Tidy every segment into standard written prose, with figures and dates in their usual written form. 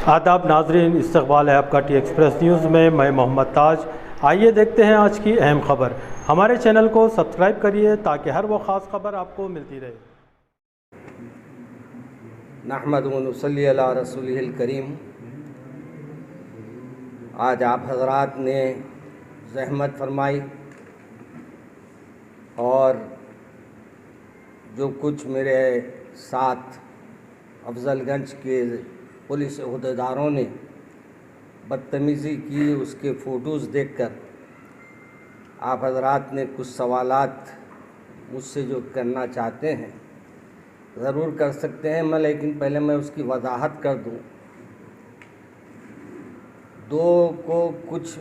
आदाब नाजरीन, इस्तकबाल है आपका टी एक्सप्रेस न्यूज़ में। मैं मोहम्मद ताज। आइए देखते हैं आज की अहम खबर। हमारे चैनल को सब्सक्राइब करिए ताकि हर वो ख़ास खबर आपको मिलती रहे। नहमदुहु व नसल्ली अला रसूलिहिल करीम। आज आप हज़रात ने ज़हमत फरमाई और जो कुछ मेरे साथ अफजलगंज के पुलिस अहदेदारों ने बदतमीज़ी की, उसके फ़ोटोज़ देखकर आप हज़रात ने कुछ सवालात मुझसे जो करना चाहते हैं ज़रूर कर सकते हैं मैं, लेकिन पहले मैं उसकी वजाहत कर दूं। दो को कुछ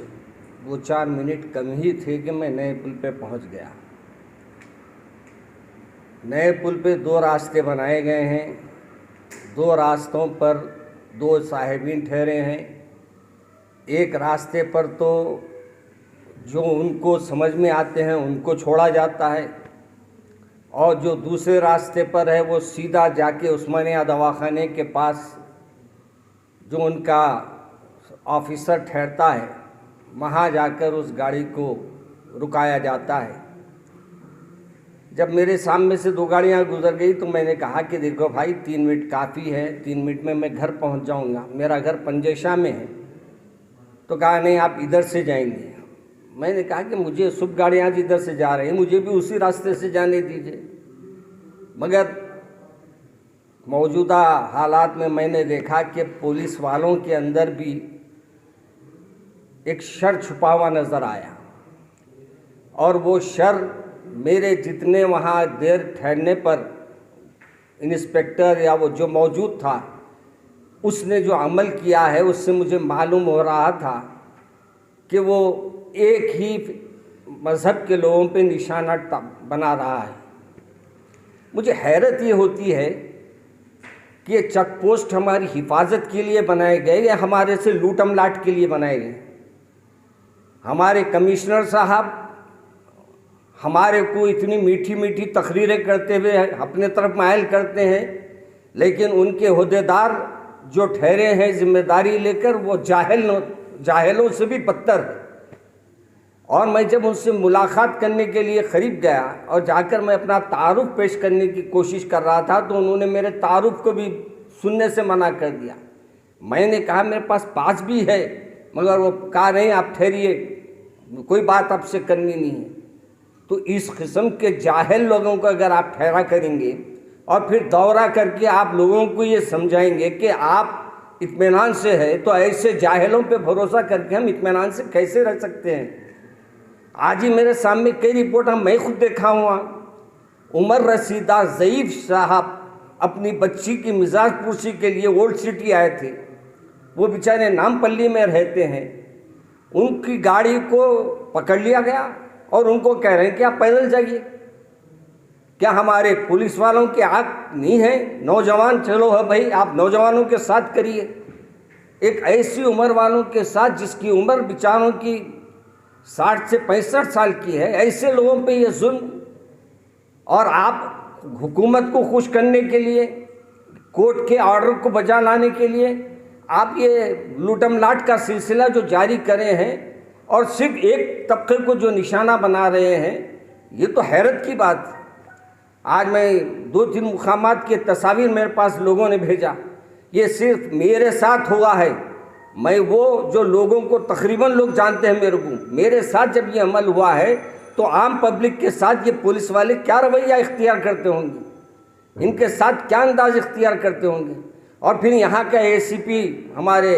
2-4 मिनट कम ही थे कि मैं नए पुल पे पहुंच गया। नए पुल पे 2 रास्ते बनाए गए हैं। 2 रास्तों पर 2 साहिबीन ठहरे हैं। एक रास्ते पर तो जो उनको समझ में आते हैं उनको छोड़ा जाता है, और जो दूसरे रास्ते पर है वो सीधा जाके उस्मानिया दवाखाने के पास जो उनका ऑफिसर ठहरता है वहाँ जाकर उस गाड़ी को रुकाया जाता है। जब मेरे सामने से 2 गाड़ियाँ गुजर गई तो मैंने कहा कि देखो भाई, 3 मिनट काफ़ी है, 3 मिनट में मैं घर पहुँच जाऊँगा, मेरा घर पंजेशा में है। तो कहा नहीं, आप इधर से जाएंगे। मैंने कहा कि मुझे सब गाड़ियाँ जिधर से जा रही हैं मुझे भी उसी रास्ते से जाने दीजिए। मगर मौजूदा हालात में मैंने देखा कि पुलिस वालों के अंदर भी एक शर छुपा हुआ नज़र आया, और वो शर मेरे जितने वहाँ देर ठहरने पर इंस्पेक्टर या वो जो मौजूद था उसने जो अमल किया है उससे मुझे मालूम हो रहा था कि वो एक ही मज़हब के लोगों पे निशाना बना रहा है। मुझे हैरत ये होती है कि ये चेक पोस्ट हमारी हिफाजत के लिए बनाए गए या हमारे से लूटम लाट के लिए बनाए गए। हमारे कमिश्नर साहब हमारे को इतनी मीठी मीठी तकरीरें करते हुए अपने तरफ मायल करते हैं, लेकिन उनके ओहदेदार जो ठहरे हैं जिम्मेदारी लेकर वो जाहिलों से भी बदतर है। और मैं जब उनसे मुलाकात करने के लिए करीब गया और जाकर मैं अपना तारुफ पेश करने की कोशिश कर रहा था तो उन्होंने मेरे तारुफ को भी सुनने से मना कर दिया। मैंने कहा मेरे पास भी है, मगर वो कहा नहीं, आप ठहरिए, कोई बात आपसे करनी नहीं है। तो इस किस्म के जाहिल लोगों को अगर आप ठहरा करेंगे और फिर दौरा करके आप लोगों को ये समझाएंगे कि आप इत्मीनान से है, तो ऐसे जाहिलों पे भरोसा करके हम इत्मीनान से कैसे रह सकते हैं। आज ही मेरे सामने कई रिपोर्ट मैं खुद देखा हुआ। उमर रसीदा ज़ईफ़ साहब अपनी बच्ची की मिजाज पुरसी के लिए ओल्ड सिटी आए थे। वो बेचारे नामपल्ली में रहते हैं। उनकी गाड़ी को पकड़ लिया गया और उनको कह रहे हैं कि आप पैदल जाइए। क्या हमारे पुलिस वालों की आँख नहीं है? नौजवान चलो है भाई, आप नौजवानों के साथ करिए। एक ऐसी उम्र वालों के साथ जिसकी उम्र बेचारों की 60 से 65 साल की है, ऐसे लोगों पे ये जुल्म। और आप हुकूमत को खुश करने के लिए, कोर्ट के ऑर्डर को बजा लाने के लिए आप ये लूटम लाट का सिलसिला जो जारी करे हैं और सिर्फ एक तबके को जो निशाना बना रहे हैं, ये तो हैरत की बात है। आज मैं 2-3 मुकामात के तस्वीर मेरे पास लोगों ने भेजा। ये सिर्फ मेरे साथ हुआ है। मैं वो जो लोगों को तकरीबन लोग जानते हैं मेरे साथ जब ये अमल हुआ है तो आम पब्लिक के साथ ये पुलिस वाले क्या रवैया इख्तियार करते होंगे, इनके साथ क्या अंदाज इख्तियार करते होंगे। और फिर यहाँ का ACP हमारे,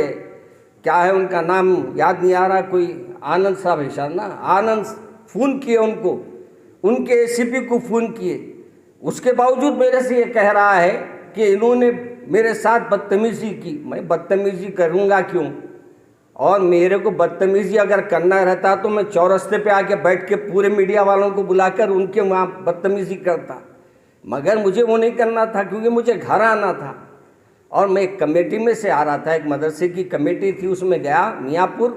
क्या है उनका नाम याद नहीं आ रहा, कोई आनंद साहब है शायद ना, आनंद, फ़ोन किए उनको, उनके ACP को फ़ोन किए। उसके बावजूद मेरे से ये कह रहा है कि इन्होंने मेरे साथ बदतमीज़ी की। मैं बदतमीज़ी करूँगा क्यों? और मेरे को बदतमीज़ी अगर करना रहता तो मैं चौरस्ते पे आके बैठ के पूरे मीडिया वालों को बुलाकर उनके वहाँ बदतमीज़ी करता, मगर मुझे वो नहीं करना था क्योंकि मुझे घर आना था। और मैं एक कमेटी में से आ रहा था, एक मदरसे की कमेटी थी, उसमें गया मियाँपुर।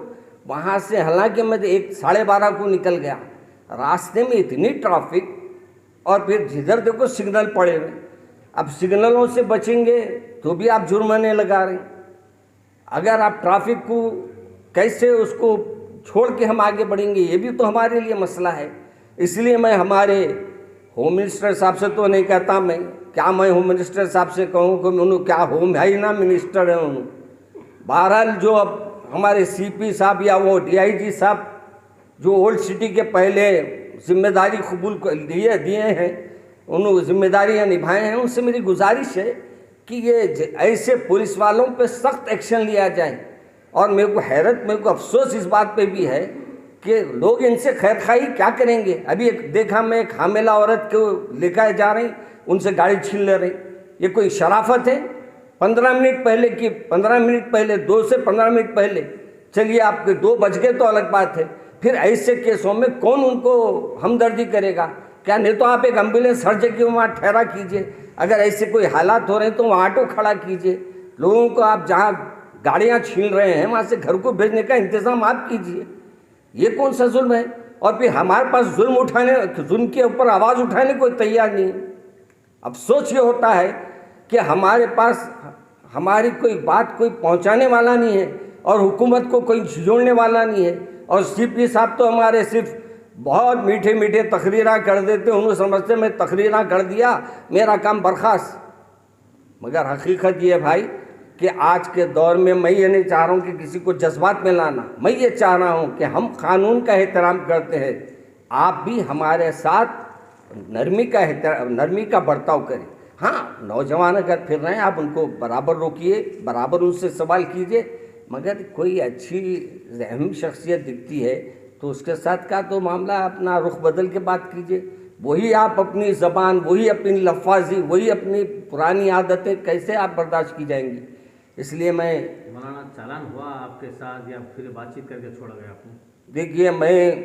वहाँ से हालांकि मैं 1-12:30 को निकल गया, रास्ते में इतनी ट्रैफिक, और फिर जिधर देखो सिग्नल पड़े हुए। अब सिग्नलों से बचेंगे तो भी आप जुर्माने लगा रहे हैं। अगर आप ट्रैफिक को कैसे उसको छोड़ के हम आगे बढ़ेंगे, ये भी तो हमारे लिए मसला है। इसलिए मैं हमारे होम मिनिस्टर साहब से तो नहीं कहता, मैं क्या मैं होम मिनिस्टर साहब से कहूँ कि उन्होंने क्या होम है ही ना, मिनिस्टर है उन्होंने। बहरहाल जो अब हमारे सीपी साहब या वो डीआईजी साहब जो ओल्ड सिटी के पहले जिम्मेदारी कबूल दिए हैं, उन्होंने जिम्मेदारियां निभाए हैं, उनसे मेरी गुजारिश है कि ये ऐसे पुलिस वालों पे सख्त एक्शन लिया जाए। और मेरे को अफसोस इस बात पे भी है कि लोग इनसे खैरखाई क्या करेंगे। अभी एक देखा मैं, एक हामिला औरत को लेकर जा रही, उनसे गाड़ी छीन ले रही। ये कोई शराफत है? 15 मिनट पहले 2 से 15 मिनट पहले, चलिए आपके 2 बज गए तो अलग बात है, फिर ऐसे केसों में कौन उनको हमदर्दी करेगा? क्या नहीं तो आप एक एम्बुलेंस हर जगह वहाँ ठहरा कीजिए। अगर ऐसे कोई हालात हो रहे हैं तो वहाँ ऑटो खड़ा कीजिए। लोगों को आप जहाँ गाड़ियाँ छीन रहे हैं वहाँ से घर को भेजने का इंतज़ाम आप कीजिए। ये कौन सा जुल्म है? और फिर हमारे पास जुल्म के ऊपर आवाज़ उठाने को तैयार नहीं। अफसोस ये होता है कि हमारे पास हमारी कोई बात कोई पहुँचाने वाला नहीं है और हुकूमत को कोई जोड़ने वाला नहीं है। और सीपी साहब तो हमारे सिर्फ बहुत मीठे मीठे तकरीरा कर देते, उन्होंने समझते मैं तकरीरा कर दिया मेरा काम बर्खास्त। मगर हकीकत ये है भाई कि आज के दौर में मैं ये नहीं चाह रहा हूँ कि किसी को जज्बात में लाना, मैं ये चाह रहा हूँ कि हम कानून का एहतराम करते हैं, आप भी हमारे साथ नरमी का बर्ताव करें। हाँ, नौजवान अगर फिर रहे हैं आप उनको बराबर रोकिए, बराबर उनसे सवाल कीजिए, मगर कोई अच्छी अहम शख्सियत दिखती है तो उसके साथ का तो मामला अपना रुख बदल के बात कीजिए। वही आप अपनी ज़बान, वही अपनी लफ्ज़ी, वही अपनी पुरानी आदतें कैसे आप बर्दाश्त की जाएंगी? इसलिए मैं मौलाना, चालान हुआ आपके साथ या फिर बातचीत करके छोड़ा गया आपने? देखिए,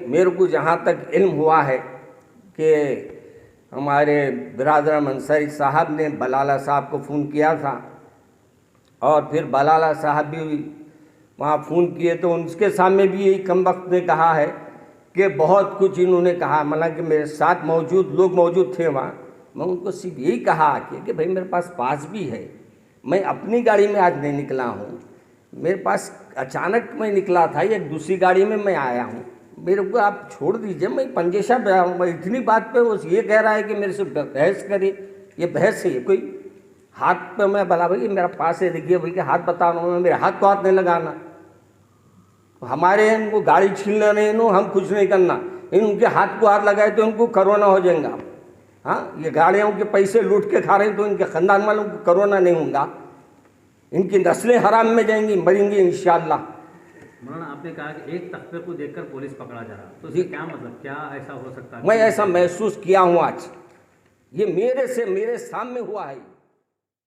मेरे को जहाँ तक इल्म हुआ है कि हमारे बिरादर अंसारी साहब ने बलाला साहब को फ़ोन किया था और फिर बलाला साहब भी वहाँ फ़ोन किए तो उनके सामने भी यही कम वक्त ने कहा है कि बहुत कुछ इन्होंने कहा। मतलब कि मेरे साथ लोग मौजूद थे वहाँ, मैं उनको सिर्फ यही कहा कि भाई मेरे पास भी है, मैं अपनी गाड़ी में आज नहीं निकला हूँ, मेरे पास अचानक मैं निकला था, एक दूसरी गाड़ी में मैं आया हूँ, मेरे को आप छोड़ दीजिए, मैं पंजेशा पे आऊँ। मैं इतनी बात पे वो ये कह रहा है कि मेरे से बहस करे, ये बहस है? ये कोई हाथ पे मैं भला भाई मेरा पास है, देखिए भाई हाथ बता रहा हूँ, मेरे हाथ को हाथ नहीं लगाना। हमारे इनको गाड़ी छीन रहे हैं, हम कुछ नहीं करना, इनके हाथ को हाथ लगाए तो इनको कोरोना हो जाएगा। हाँ, ये गाड़ियों के पैसे लूट के खा रहे हैं तो इनके ख़ानदान वालों को कोरोना नहीं होगा, इनकी नस्लें हराम में जाएंगी, मरेंगी इंशाअल्लाह। मौलाना, आपने कहा कि एक तख्ते को देखकर पुलिस पकड़ा जा रहा, तो इसका क्या मतलब, क्या ऐसा हो सकता है? मैं ऐसा महसूस किया हूँ आज, ये मेरे सामने हुआ है।